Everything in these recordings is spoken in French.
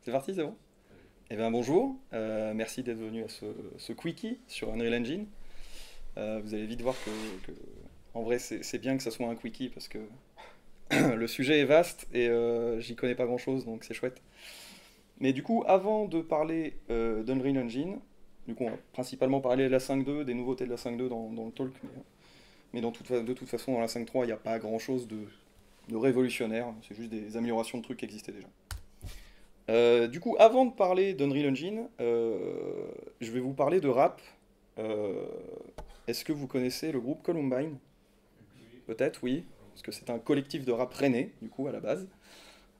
C'est parti, c'est bon? Eh bien bonjour, merci d'être venu à ce quickie sur Unreal Engine. Vous allez vite voir en vrai c'est bien que ça soit un quickie parce que le sujet est vaste et j'y connais pas grand-chose donc c'est chouette. Mais du coup, avant de parler d'Unreal Engine, du coup on va principalement parler de la 5.2, des nouveautés de la 5.2 dans le talk, mais de toute façon dans la 5.3 il n'y a pas grand-chose de révolutionnaire, c'est juste des améliorations de trucs qui existaient déjà. Du coup, avant de parler d'Unreal Engine, je vais vous parler de rap. Euh, Est-ce que vous connaissez le groupe Columbine? Peut-être, oui, parce que c'est un collectif de rap rennais, du coup, à la base,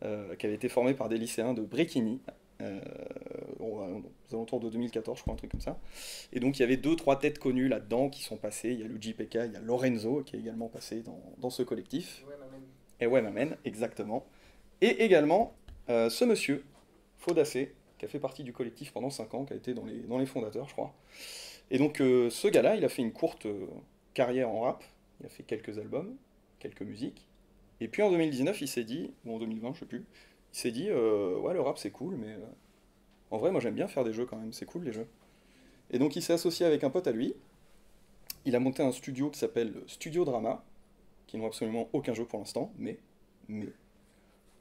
qui avait été formé par des lycéens de Bréquigny, euh, aux alentours de 2014, je crois, un truc comme ça. Et donc, il y avait deux, trois têtes connues là-dedans qui sont passées. Il y a le JPK, il y a Lorenzo, qui est également passé dans ce collectif. Et ouais, m'amène, exactement. Et également, ce monsieur, Faudacé, qui a fait partie du collectif pendant 5 ans, qui a été dans les fondateurs, je crois. Et donc, ce gars-là, il a fait une courte carrière en rap. Il a fait quelques albums, quelques musiques. Et puis en 2019, il s'est dit, ou en 2020, je sais plus, il s'est dit, ouais, le rap c'est cool, mais en vrai, moi j'aime bien faire des jeux quand même, c'est cool les jeux. Et donc, il s'est associé avec un pote à lui. Il a monté un studio qui s'appelle Studio Drama, qui n'ont absolument aucun jeu pour l'instant, mais,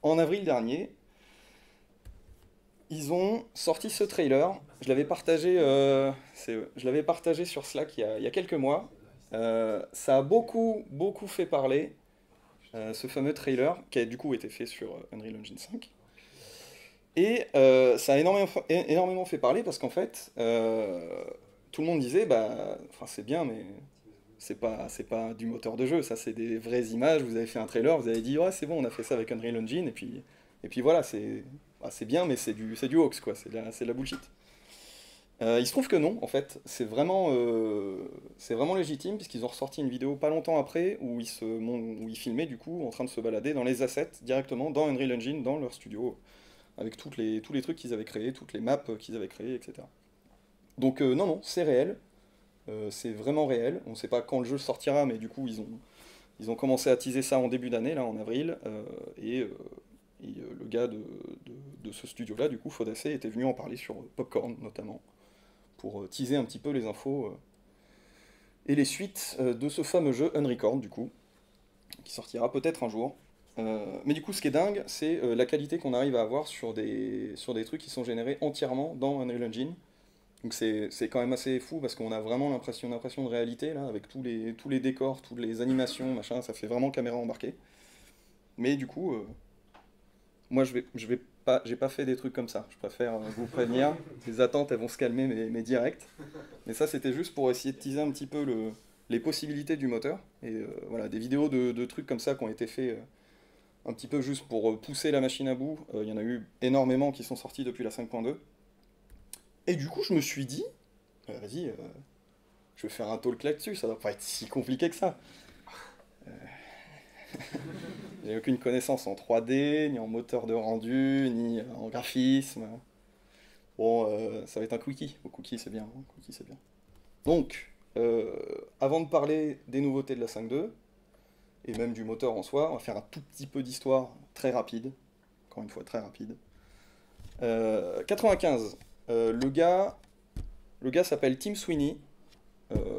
en avril dernier, ils ont sorti ce trailer. Je l'avais partagé sur Slack il y a quelques mois. Ça a beaucoup, beaucoup fait parler, ce fameux trailer, qui a du coup été fait sur Unreal Engine 5. Et ça a énormément fait parler parce qu'en fait, tout le monde disait, bah, enfin c'est bien, mais c'est pas du moteur de jeu, ça c'est des vraies images, vous avez fait un trailer, vous avez dit, ouais c'est bon, on a fait ça avec Unreal Engine, et puis voilà, c'est bien, mais c'est du hoax, quoi, c'est de la bullshit. Il se trouve que non, en fait, c'est vraiment légitime, puisqu'ils ont ressorti une vidéo pas longtemps après, où ils filmaient du coup, en train de se balader dans les assets, directement dans Unreal Engine, dans leur studio, avec tous les trucs qu'ils avaient créés, toutes les maps qu'ils avaient créées, etc. Donc non, non, c'est réel, c'est vraiment réel. On ne sait pas quand le jeu sortira, mais du coup, ils ont commencé à teaser ça en début d'année, là, en avril. Le gars de ce studio-là, du coup, Fodacé, était venu en parler sur Popcorn, notamment, pour teaser un petit peu les infos et les suites de ce fameux jeu Unrecord, du coup, qui sortira peut-être un jour. Mais du coup, ce qui est dingue, c'est la qualité qu'on arrive à avoir sur des trucs qui sont générés entièrement dans Unreal Engine. Donc c'est quand même assez fou parce qu'on a vraiment l'impression de réalité là, avec tous les décors, toutes les animations, machin, ça fait vraiment caméra embarquée. Mais du coup, moi j'ai pas fait des trucs comme ça. Je préfère vous prévenir. Les attentes elles vont se calmer mais direct. Mais ça c'était juste pour essayer de teaser un petit peu les possibilités du moteur. Et voilà, des vidéos de trucs comme ça qui ont été faits un petit peu juste pour pousser la machine à bout. Il y en a eu énormément qui sont sortis depuis la 5.2. Et du coup je me suis dit, vas-y, je vais faire un talk là-dessus, ça doit pas être si compliqué que ça. J'ai aucune connaissance en 3D, ni en moteur de rendu, ni en graphisme. Bon, ça va être un quickie. Au cookie, c'est bien, hein, cookie, c'est bien. Donc, avant de parler des nouveautés de la 5.2, et même du moteur en soi, on va faire un tout petit peu d'histoire très rapide. Encore une fois, très rapide. 95. Le gars s'appelle Tim Sweeney.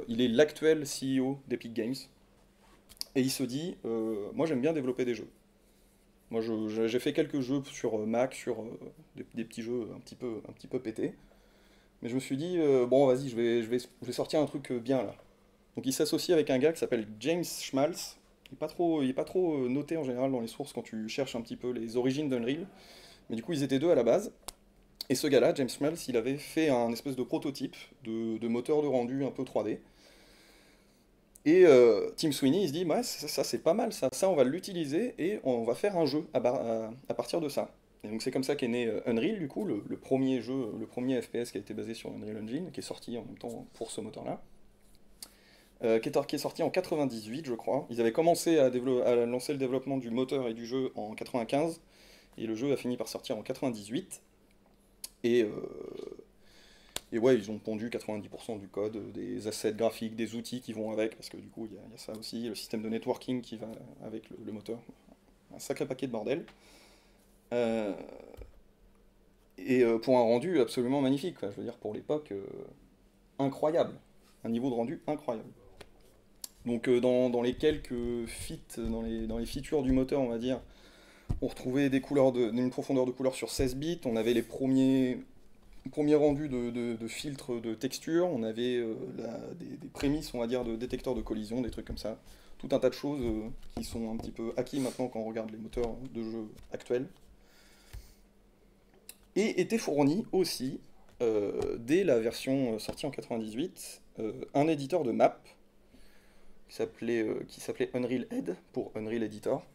Il est l'actuel CEO d'Epic Games. Et il se dit, moi j'aime bien développer des jeux. Moi j'ai fait quelques jeux sur Mac, sur des petits jeux un petit peu pétés. Mais je me suis dit, bon vas-y, je vais sortir un truc bien là. Donc il s'associe avec un gars qui s'appelle James Schmaltz. Il est pas trop noté en général dans les sources quand tu cherches un petit peu les origines d'Unreal. Mais du coup ils étaient deux à la base. Et ce gars-là, James Schmaltz, il avait fait un espèce de prototype de moteur de rendu un peu 3D. Et Tim Sweeney, il se dit, ouais, ça, c'est pas mal, ça on va l'utiliser et on va faire un jeu à partir de ça. Et donc c'est comme ça qu'est né Unreal, du coup, le premier jeu, le premier FPS qui a été basé sur Unreal Engine, qui est sorti en même temps pour ce moteur-là, qui est sorti en 98, je crois. Ils avaient commencé à lancer le développement du moteur et du jeu en 95, et le jeu a fini par sortir en 98. Et, et ouais, ils ont pondu 90% du code, des assets graphiques, des outils qui vont avec, parce que du coup, il y a ça aussi, le système de networking qui va avec le moteur. Un sacré paquet de bordel. Euh, pour un rendu absolument magnifique, quoi. Je veux dire, pour l'époque, incroyable. Un niveau de rendu incroyable. Donc dans les quelques dans les features du moteur, on va dire, on retrouvait une profondeur de couleur sur 16 bits, on avait les premiers rendus de filtres de texture, on avait des prémices, on va dire, de détecteurs de collision, des trucs comme ça. Tout un tas de choses qui sont un petit peu acquis maintenant quand on regarde les moteurs de jeu actuels. Et était fourni aussi, dès la version sortie en 98, un éditeur de map qui s'appelait Unreal Ed pour Unreal Editor,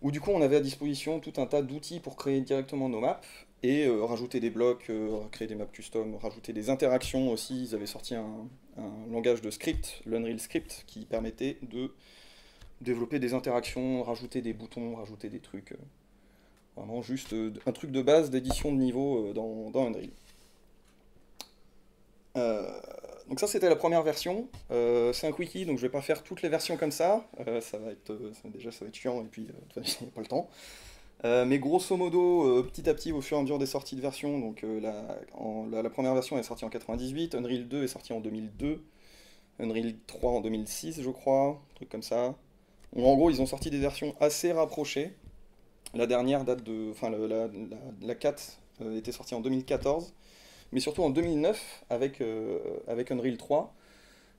où du coup on avait à disposition tout un tas d'outils pour créer directement nos maps et rajouter des blocs, créer des maps custom, rajouter des interactions aussi. Ils avaient sorti un langage de script, l'Unreal Script, qui permettait de développer des interactions, rajouter des boutons, rajouter des trucs. Vraiment juste un truc de base d'édition de niveau dans Unreal. Euh, donc ça c'était la première version. C'est un quickie, donc je vais pas faire toutes les versions comme ça. Déjà ça va être chiant et puis il n'y a pas le temps. Mais grosso modo, petit à petit, au fur et à mesure des sorties de versions, donc la première version est sortie en 98, Unreal 2 est sorti en 2002, Unreal 3 en 2006 je crois, un truc comme ça. En gros ils ont sorti des versions assez rapprochées. La dernière date de... Enfin la 4 était sortie en 2014. Mais surtout en 2009, avec Unreal 3,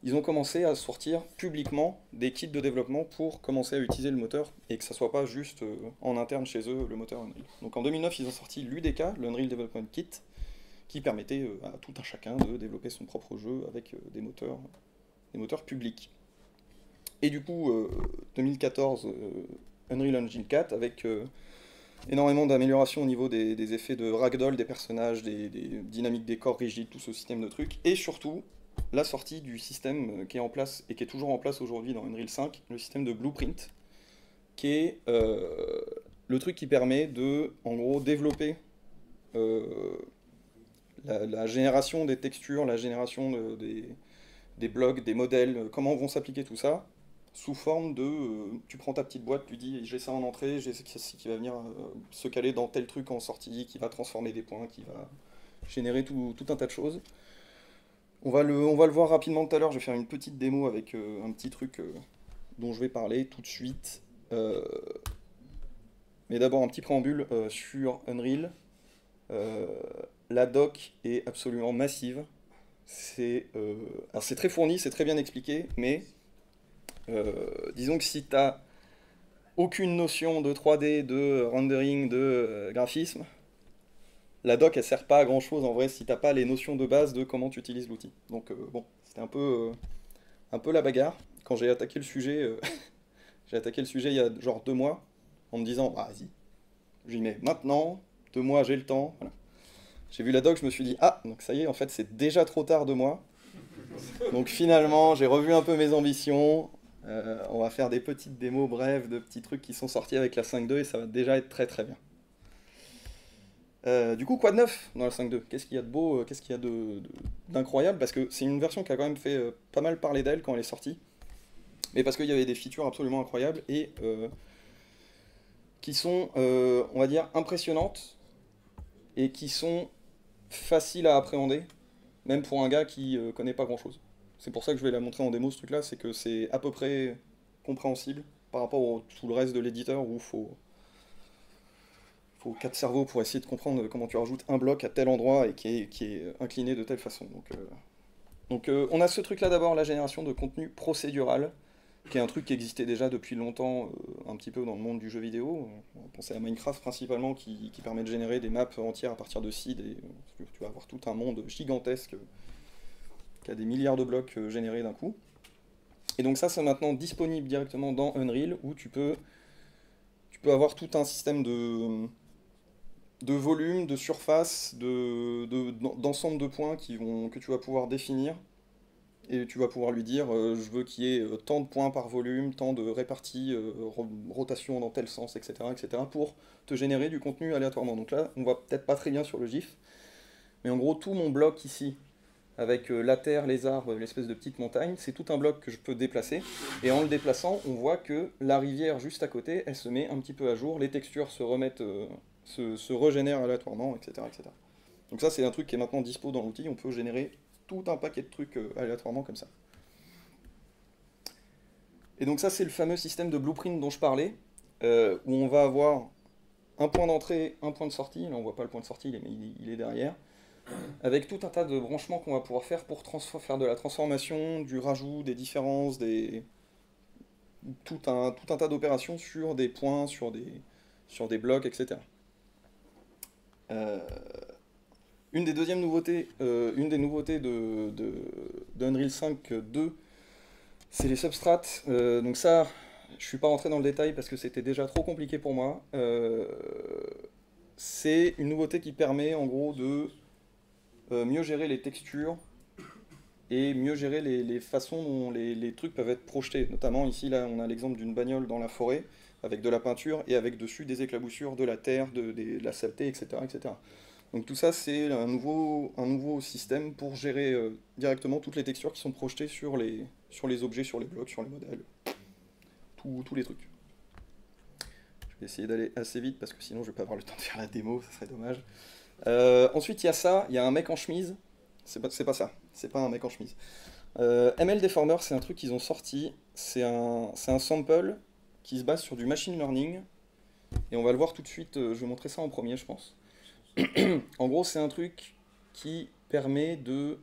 ils ont commencé à sortir publiquement des kits de développement pour commencer à utiliser le moteur et que ça soit pas juste en interne chez eux le moteur Unreal. Donc en 2009, ils ont sorti l'UDK, l'Unreal Development Kit, qui permettait à tout un chacun de développer son propre jeu avec des moteurs publics. Et du coup, 2014, Unreal Engine 4 avec énormément d'améliorations au niveau des effets de ragdoll des personnages, des dynamiques des corps rigides, tout ce système de trucs, et surtout la sortie du système qui est en place et qui est toujours en place aujourd'hui dans Unreal 5, le système de Blueprint, qui est le truc qui permet de, en gros, développer euh, la génération des textures, la génération des blocs, des modèles, comment vont s'appliquer tout ça, sous forme de... tu prends ta petite boîte, tu dis j'ai ça en entrée, j'ai ce qui va venir se caler dans tel truc en sortie, qui va transformer des points, qui va générer tout un tas de choses. On va le voir rapidement tout à l'heure, je vais faire une petite démo avec un petit truc dont je vais parler tout de suite. Mais d'abord un petit préambule sur Unreal. Euh, la doc est absolument massive. Alors c'est très fourni, c'est très bien expliqué, mais disons que si tu n'as aucune notion de 3D, de rendering, de graphisme, la doc elle sert pas à grand chose en vrai si t'as pas les notions de base de comment tu utilises l'outil. Donc bon, c'était un peu la bagarre. Quand j'ai attaqué le sujet, j'ai attaqué le sujet il y a genre 2 mois, en me disant, ah, vas-y, j'y mets maintenant, 2 mois j'ai le temps. Voilà. J'ai vu la doc, je me suis dit, ah, donc ça y est, en fait c'est déjà trop tard 2 mois. Donc finalement, j'ai revu un peu mes ambitions. On va faire des petites démos brèves de petits trucs qui sont sortis avec la 5.2 et ça va déjà être très très bien. Du coup, quoi de neuf dans la 5.2? Qu'est-ce qu'il y a de beau, qu'est-ce qu'il y a d'incroyable? Parce que c'est une version qui a quand même fait pas mal parler d'elle quand elle est sortie, mais parce qu'il y avait des features absolument incroyables et qui sont, on va dire, impressionnantes et qui sont faciles à appréhender, même pour un gars qui connaît pas grand-chose. C'est pour ça que je vais la montrer en démo ce truc-là, c'est que c'est à peu près compréhensible par rapport au tout le reste de l'éditeur où faut 4 cerveaux pour essayer de comprendre comment tu rajoutes un bloc à tel endroit et qui est incliné de telle façon. Donc, on a ce truc-là d'abord, la génération de contenu procédural, qui est un truc qui existait déjà depuis longtemps, un petit peu dans le monde du jeu vidéo. On va penser à Minecraft principalement, qui permet de générer des maps entières à partir de seed, et tu vas avoir tout un monde gigantesque qui a des milliards de blocs générés d'un coup. Et donc ça, c'est maintenant disponible directement dans Unreal, où tu peux avoir tout un système de volume, de surface, d'ensemble de points que tu vas pouvoir définir. Et tu vas pouvoir lui dire, je veux qu'il y ait tant de points par volume, tant de réparties, rotation dans tel sens, etc., etc., pour te générer du contenu aléatoirement. Donc là, on voit peut-être pas très bien sur le GIF, mais en gros, tout mon bloc ici, avec la terre, les arbres, l'espèce de petite montagne, c'est tout un bloc que je peux déplacer. Et en le déplaçant, on voit que la rivière juste à côté, elle se met un petit peu à jour, les textures se régénèrent aléatoirement, etc., etc. Donc ça, c'est un truc qui est maintenant dispo dans l'outil. On peut générer tout un paquet de trucs aléatoirement comme ça. Et donc ça, c'est le fameux système de blueprint dont je parlais, où on va avoir un point d'entrée, un point de sortie. Là, on voit pas le point de sortie, mais il est derrière. Avec tout un tas de branchements qu'on va pouvoir faire pour faire de la transformation, du rajout, des différences, tout un tas d'opérations sur des points, sur des blocs, etc. Euh, une des deuxièmes nouveautés, une des nouveautés d'Unreal 5.2, c'est les substrates. Donc ça, je suis pas rentré dans le détail parce que c'était déjà trop compliqué pour moi. C'est une nouveauté qui permet en gros de mieux gérer les textures et mieux gérer les façons dont les trucs peuvent être projetés. Notamment ici, là, on a l'exemple d'une bagnole dans la forêt avec de la peinture et avec dessus des éclaboussures, de la terre, de la saleté, etc., etc. Donc tout ça, c'est un nouveau système pour gérer directement toutes les textures qui sont projetées sur les objets, sur les blocs, sur les modèles, tous les trucs. Je vais essayer d'aller assez vite parce que sinon je vais pas avoir le temps de faire la démo, ça serait dommage. Ensuite, il y a ça, il y a un mec en chemise. C'est pas ça, c'est pas un mec en chemise. ML Deformer, c'est un truc qu'ils ont sorti. C'est un sample qui se base sur du machine learning. Et on va le voir tout de suite, je vais montrer ça en premier, je pense. En gros, c'est un truc qui permet de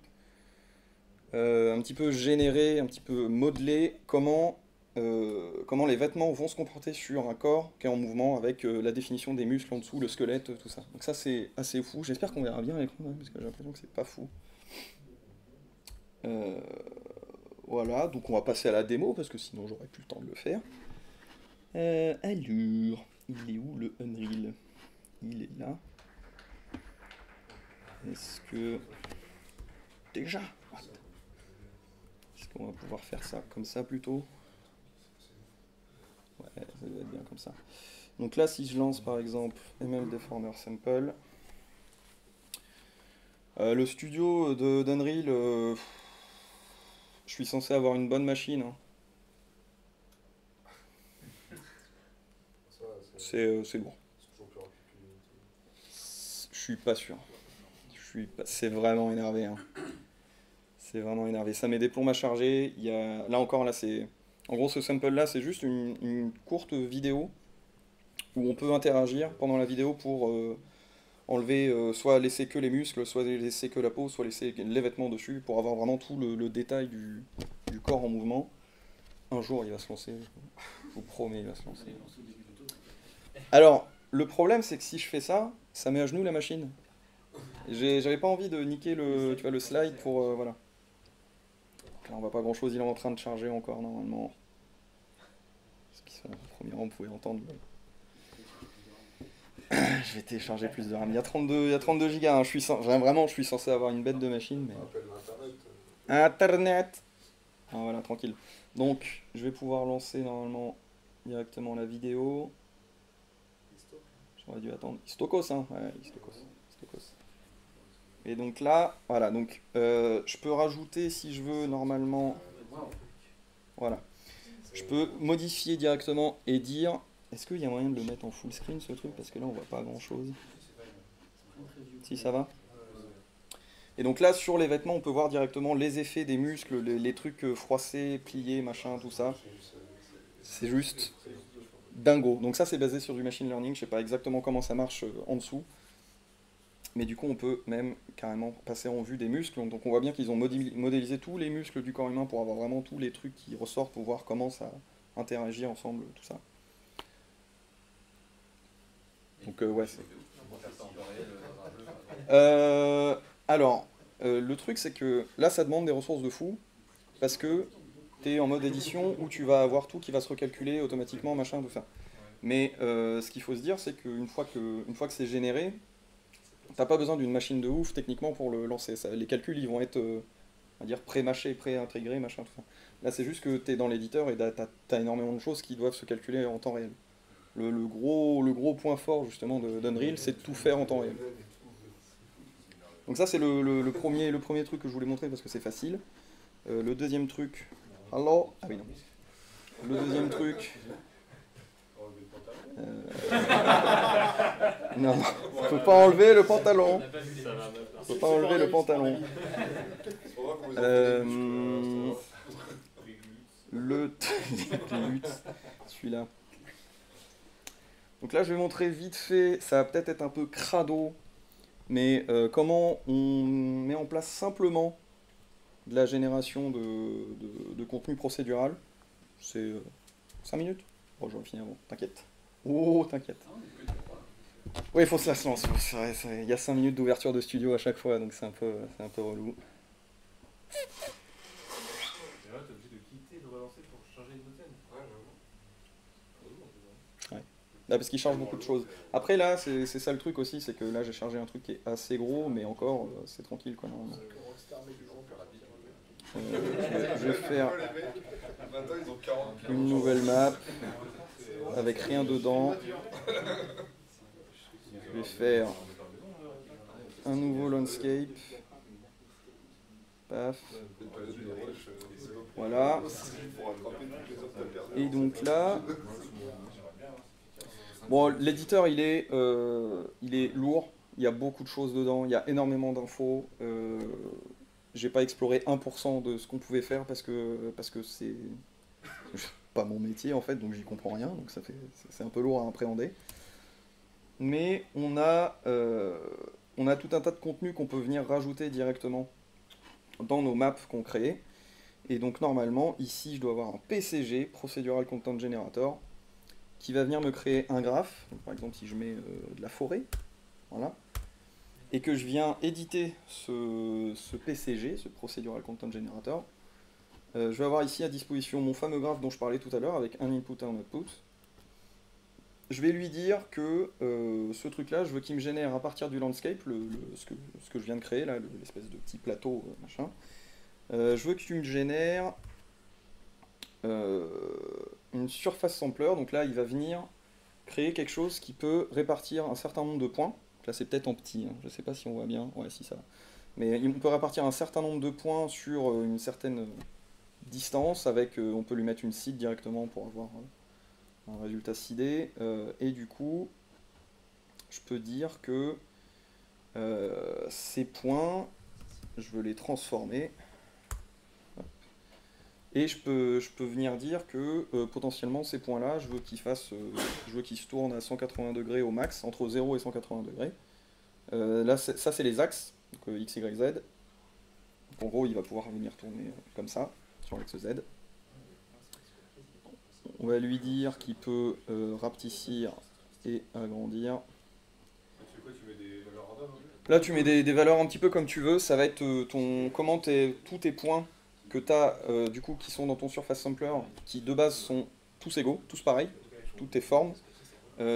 un petit peu générer, un petit peu modeler comment les vêtements vont se comporter sur un corps qui est en mouvement avec la définition des muscles en dessous, le squelette, tout ça. Donc ça c'est assez fou. J'espère qu'on verra bien à l'écran parce que j'ai l'impression que c'est pas fou. Euh, voilà, donc on va passer à la démo parce que sinon j'aurais plus le temps de le faire. Allure, il est où le Unreal? Il est là. Est-ce que... Déjà? Est-ce qu'on va pouvoir faire ça comme ça plutôt? Ouais, ça doit être bien comme ça. Donc là, si je lance par exemple ML Deformer Sample, le studio d'Unreal, je suis censé avoir une bonne machine. Hein. C'est lourd. Je suis pas sûr. C'est vraiment énervé. Hein. C'est vraiment énervé. Ça met des plombs à charger. Là encore, là c'est... En gros, ce sample-là, c'est juste une courte vidéo où on peut interagir pendant la vidéo pour enlever, soit laisser que les muscles, soit laisser que la peau, soit laisser les vêtements dessus, pour avoir vraiment tout le détail du corps en mouvement. Un jour, il va se lancer. Je vous promets, il va se lancer. Alors, le problème, c'est que si je fais ça, ça met à genoux la machine. J'avais pas envie de niquer tu vois, le slide pour... voilà. Là, on voit pas grand chose, il est en train de charger encore normalement. Ce qui sont premier rang, vous pouvez entendre. Je vais télécharger plus de RAM. Il y a 32 gigas. Hein. Vraiment, je suis censé avoir une bête de machine. Mais... Internet. Ah, voilà, tranquille. Donc, je vais pouvoir lancer normalement directement la vidéo. J'aurais dû attendre. Istokos, hein. Ouais, Istokos. Et donc là, voilà, donc je peux rajouter si je veux normalement, voilà, je peux modifier directement et dire, est-ce qu'il y a moyen de le mettre en full screen ce truc, parce que là on voit pas grand chose. Si ça va. Et donc là sur les vêtements on peut voir directement les effets des muscles, les trucs froissés, pliés, machin, tout ça. C'est juste dingo. Donc ça c'est basé sur du machine learning, je sais pas exactement comment ça marche en dessous. Mais du coup, on peut même carrément passer en vue des muscles. Donc on voit bien qu'ils ont modélisé tous les muscles du corps humain pour avoir vraiment tous les trucs qui ressortent, pour voir comment ça interagit ensemble, tout ça. Donc ouais. Alors, le truc c'est que là, ça demande des ressources de fou, parce que tu es en mode édition où tu vas avoir tout qui va se recalculer automatiquement, machin, tout ça. Mais ce qu'il faut se dire, c'est qu'une fois que c'est généré, t'as pas besoin d'une machine de ouf techniquement pour le lancer. Les calculs ils vont être on va dire pré-mâchés, pré-intégrés, machin, tout ça. Là c'est juste que t'es dans l'éditeur et t'as énormément de choses qui doivent se calculer en temps réel. Le gros point fort justement d'Unreal, c'est de tout faire en temps réel. Donc ça c'est le premier truc que je voulais montrer parce que c'est facile. Le deuxième truc... Alors... Ah oui non. Le deuxième truc... Non, faut pas enlever le pantalon. Faut pas enlever le pantalon. Le glutes, celui-là. Donc là, je vais montrer vite fait, ça va peut-être être un peu crado, mais comment on met en place simplement de la génération de contenu procédural. C'est 5 minutes. Bon, j'aurais fini avant, t'inquiète. Oh, t'inquiète. Oui, il faut se la lance. Il y a 5 minutes d'ouverture de studio à chaque fois, donc c'est un peu relou. Là, parce qu'il charge beaucoup de choses. Après là, c'est ça le truc aussi, c'est que là j'ai chargé un truc qui est assez gros, mais encore c'est tranquille quoi normalement. Je vais faire une nouvelle map avec rien dedans. Je vais faire un nouveau landscape. Paf. Voilà. Et donc là, bon, l'éditeur il est lourd. Il y a beaucoup de choses dedans. Il y a énormément d'infos. J'ai pas exploré 1% de ce qu'on pouvait faire parce que c'est pas mon métier en fait, donc j'y comprends rien. Donc c'est un peu lourd à appréhender. Mais on a tout un tas de contenus qu'on peut venir rajouter directement dans nos maps qu'on crée. Et donc normalement, ici, je dois avoir un PCG, Procedural Content Generator, qui va venir me créer un graphe. Donc, par exemple, si je mets de la forêt, voilà, et que je viens éditer ce PCG, ce Procedural Content Generator, je vais avoir ici à disposition mon fameux graphe dont je parlais tout à l'heure, avec un input et un output. Je vais lui dire que ce truc-là, je veux qu'il me génère à partir du landscape, ce que je viens de créer, là, l'espèce de petit plateau, machin. Je veux que tu me génères une surface sampler. Donc là, il va venir créer quelque chose qui peut répartir un certain nombre de points. Donc là, c'est peut-être en petit, hein. Je ne sais pas si on voit bien. Ouais, si ça va. Mais on peut répartir un certain nombre de points sur une certaine distance. On peut lui mettre une seed directement pour avoir un résultat seedé. Et du coup, je peux dire que ces points, je veux les transformer. Et je peux venir dire que potentiellement ces points-là, je veux qu'ils se tournent à 180 degrés au max, entre 0 et 180 degrés. Là, ça c'est les axes, donc X, Y, Z. Donc, en gros, il va pouvoir venir tourner comme ça, sur l'axe Z. On va lui dire qu'il peut rapetissir et agrandir. Là, tu mets des valeurs un petit peu comme tu veux. Ça va être comment tous tes points que tu as du coup qui sont dans ton surface sampler, qui de base sont tous égaux, tous pareils, toutes tes formes.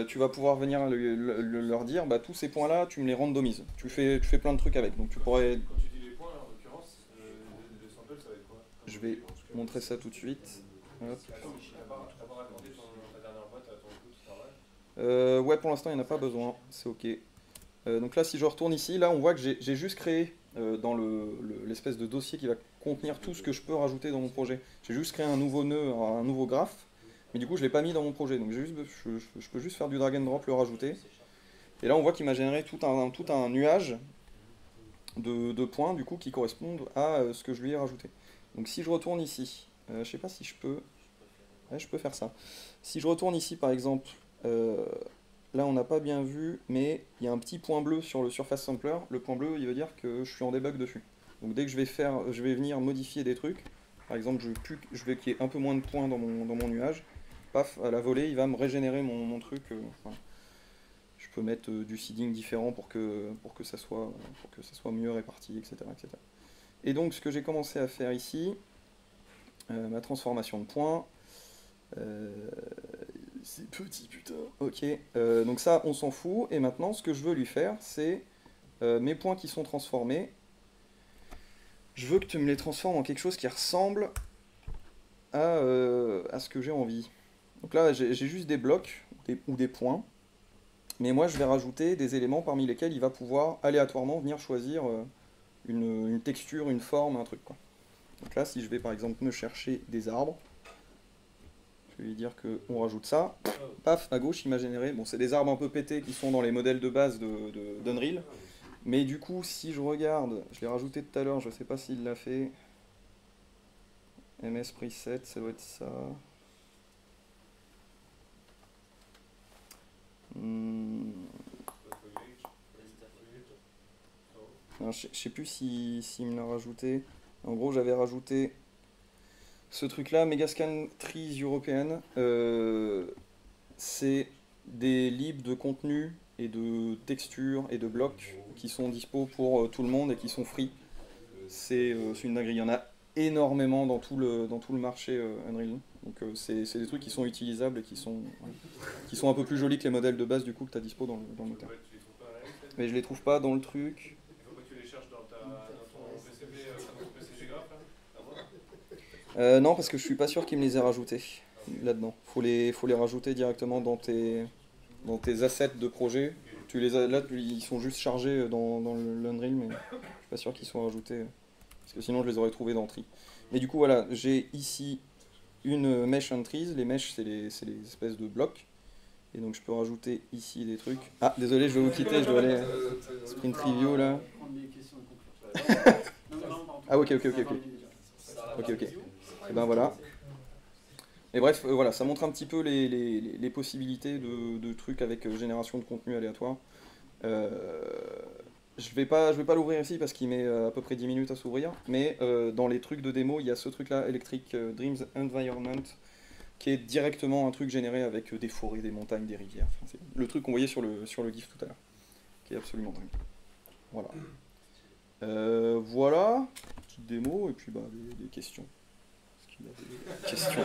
Tu vas pouvoir venir leur dire, bah, tous ces points-là, tu me les randomises. Tu fais plein de trucs avec. Donc tu pourrais. Quand tu dis les points, en l'occurrence, le sample, ça va être quoi? Je vais montrer ça tout de suite. Hop. Ouais, pour l'instant, il n'y en a pas besoin. C'est ok. Donc là, si je retourne ici, là, on voit que j'ai juste créé dans l'espèce de dossier qui va contenir tout ce que je peux rajouter dans mon projet. J'ai juste créé un nouveau nœud, un nouveau graphe, mais du coup, je ne l'ai pas mis dans mon projet. Donc je peux juste faire du drag and drop, le rajouter. Et là, on voit qu'il m'a généré tout un nuage de points, du coup, qui correspondent à ce que je lui ai rajouté. Donc si je retourne ici, je ne sais pas si je peux... Ouais, je peux faire ça. Si je retourne ici, par exemple... là on n'a pas bien vu, mais il y a un petit point bleu sur le surface sampler. Le point bleu, il veut dire que je suis en debug dessus. Donc dès que je vais venir modifier des trucs, par exemple je veux qu'il y ait un peu moins de points dans mon nuage, paf, à la volée, il va me régénérer mon truc. Voilà. Je peux mettre du seeding différent pour que ça soit mieux réparti, etc., etc. Et donc ce que j'ai commencé à faire ici, ma transformation de points, c'est petit, putain. Ok, donc ça, on s'en fout. Et maintenant, ce que je veux lui faire, c'est mes points qui sont transformés. Je veux que tu me les transformes en quelque chose qui ressemble à ce que j'ai envie. Donc là, j'ai juste des blocs ou des points. Mais moi, je vais rajouter des éléments parmi lesquels il va pouvoir aléatoirement venir choisir une texture, une forme, un truc, quoi. Donc là, si je vais par exemple me chercher des arbres, Je vais lui dire qu'on rajoute ça. Paf, à gauche, il m'a généré. Bon, c'est des arbres un peu pétés qui sont dans les modèles de base d'Unreal. Mais du coup, si je regarde, je l'ai rajouté tout à l'heure, je sais pas s'il l'a fait. MS preset, ça doit être ça. Alors, je sais plus s'il me l'a rajouté. En gros, j'avais rajouté ce truc-là, Megascan Trees European. C'est des libs de contenu et de textures et de blocs qui sont dispo pour tout le monde et qui sont free. C'est une dinguerie. Il y en a énormément dans tout le marché Unreal. Donc c'est des trucs qui sont utilisables et qui sont un peu plus jolis que les modèles de base du coup que tu as dispo dans le moteur. Mais je les trouve pas dans le truc. Non, parce que je suis pas sûr qu'il me les ait rajoutés là-dedans. Faut les rajouter directement dans tes assets de projet. Là, ils sont juste chargés dans l'Unreal, mais je suis pas sûr qu'ils soient rajoutés. Parce que sinon, je les aurais trouvés dans Tree. Mais du coup, voilà, j'ai ici une mesh entries. Les meshes, c'est les espèces de blocs. Et donc, je peux rajouter ici des trucs. Ah, désolé, je vais vous quitter, je dois aller sprint review là. Ah, ok. Ok. Et ben voilà. Et bref, voilà, ça montre un petit peu les possibilités de trucs avec génération de contenu aléatoire. Je vais pas l'ouvrir ici parce qu'il met à peu près 10 minutes à s'ouvrir, mais dans les trucs de démo, il y a ce truc là, Electric Dreams Environment, qui est directement un truc généré avec des forêts, des montagnes, des rivières. Enfin, c'est le truc qu'on voyait sur le GIF tout à l'heure, qui est absolument dingue. Voilà. Voilà, petite démo, et puis bah, des questions. Est-ce qu'il y a des questions ?